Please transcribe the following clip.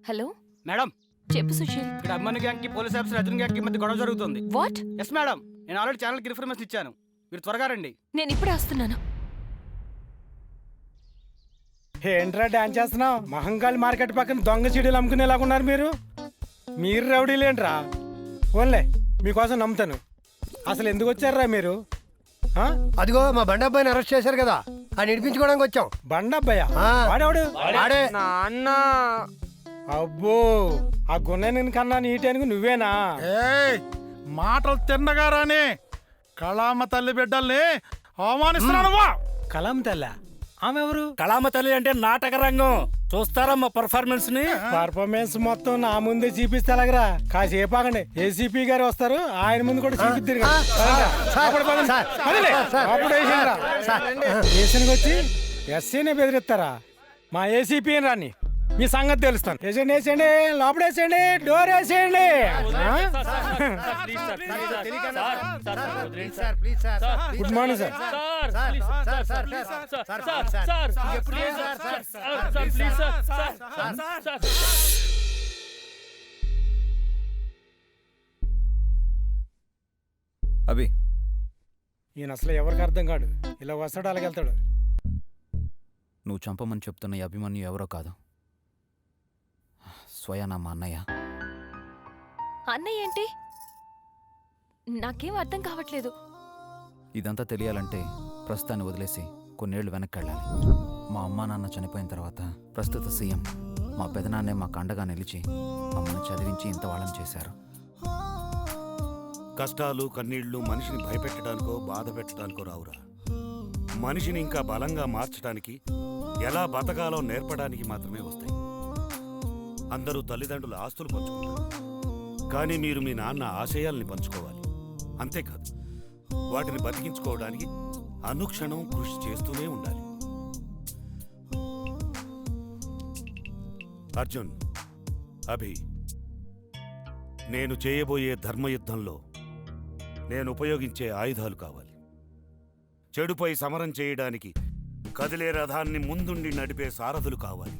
Hello madam, చెప్పు సుశీల్. ఇక్కడ Amman gang కి పోలీస్ ఆఫీసర్ అర్జున్ గ్యాంగ్ కి మధ్య గొడవ జరుగుతుంది. వాట్? ఎస్ మేడం, నేను ఆల్రెడీ ఛానల్కి ఇన్ఫర్మేషన్ ఇచ్చాను. మీరు త్వరగా రండి. నేను ఇప్పుడే వస్తున్నాను. ఏంట్రా డాన్స్ చేస్తున్నావు? మహంకాళి మార్కెట్ పక్కన దొంగ చీడీలు అమ్ముకునేలాగున్నారు మీరు. మీరు రౌడీలేంట్రా? ఓన్లే మీకోసం నమ్ముతాను. అసలు ఎందుకు వచ్చారా మీరు? అదిగో మా బండబ్బాయిని అరెస్ట్ చేశారు కదా, ఆయన ఇడిపించుకోవడానికి వచ్చాం. బండబ్బయ్యా? ఆ. వాడేవాడు? ఆడే. నాన్న. అబ్బో, ఆ గున్నెని కన్నా నీటానికి నువ్వేనా? ఏయ్, మాటలు తిన్నగా రాని కళామ తల్లి బిడ్డల్ని అవమానిస్తున్నావా? కలాం తల్ల ఆమె ఎవరు? కళామ తల్లి అంటే నాటక రంగం. చూస్తారా మా పర్ఫార్మెన్స్ ని? పర్ఫార్మెన్స్ మొత్తం నా ముందే చూపిస్తే అలాగరా. కాసేపు ఆగండి, ఏసీపీ గారు వస్తారు, ఆయన ముందు కూడా చూపిద్దరు. స్టేషన్కి వచ్చి ఎస్సీని బెదిరిస్తారా? మా ఏసీపీ రాని మీ సంగతి తెలుస్తాను. వేసేయండి, వేసేయండి, లోపల వేసేయండి, డోర్ వేసేయండి. Good morning sir. అభి, ఈయన అసలు ఎవరికి అర్థం కాడు. ఇలా వస్తాడు, అలాగే వెళ్తాడు. నువ్వు చంపమని చెప్తున్న ఈ అభిమన్యు ఎవరో కాదు, స్వయానా మా అన్నయ్య. అన్నయ్య ఏంటి? నాకేం అర్థం కావట్లేదు. ఇదంతా తెలియాలంటే ప్రస్తుతాన్ని వదిలేసి కొన్నేళ్లు వెనక్కి వెళ్ళాలి. మా అమ్మా నాన్న చనిపోయిన తర్వాత ప్రస్తుత సీఎం మా పెదనాన్నే మాకు అండగా నిలిచి మమ్మల్ని చదివించి ఇంత వాళ్ళని చేశారు. కష్టాలు కన్నీళ్లు మనిషిని భయపెట్టడానికో బాధ పెట్టడానికో రావురా. మనిషిని ఇంకా బలంగా మార్చడానికి, ఎలా బతకాలో నేర్పడానికి మాత్రమే వస్తాయి. అందరూ తల్లిదండ్రుల ఆస్తులు పంచుకుంటారు, కానీ మీరు మీ నాన్న ఆశయాల్ని పంచుకోవాలి. అంతేకాదు, వాటిని బతికించుకోవడానికి అనుక్షణం కృషి చేస్తూనే ఉండాలి. అర్జున్, అభి, నేను చేయబోయే ధర్మయుద్ధంలో నేను ఉపయోగించే ఆయుధాలు కావాలి. చెడుపై సమరం చేయడానికి కదిలే రథాన్ని ముందుండి నడిపే సారథులు కావాలి.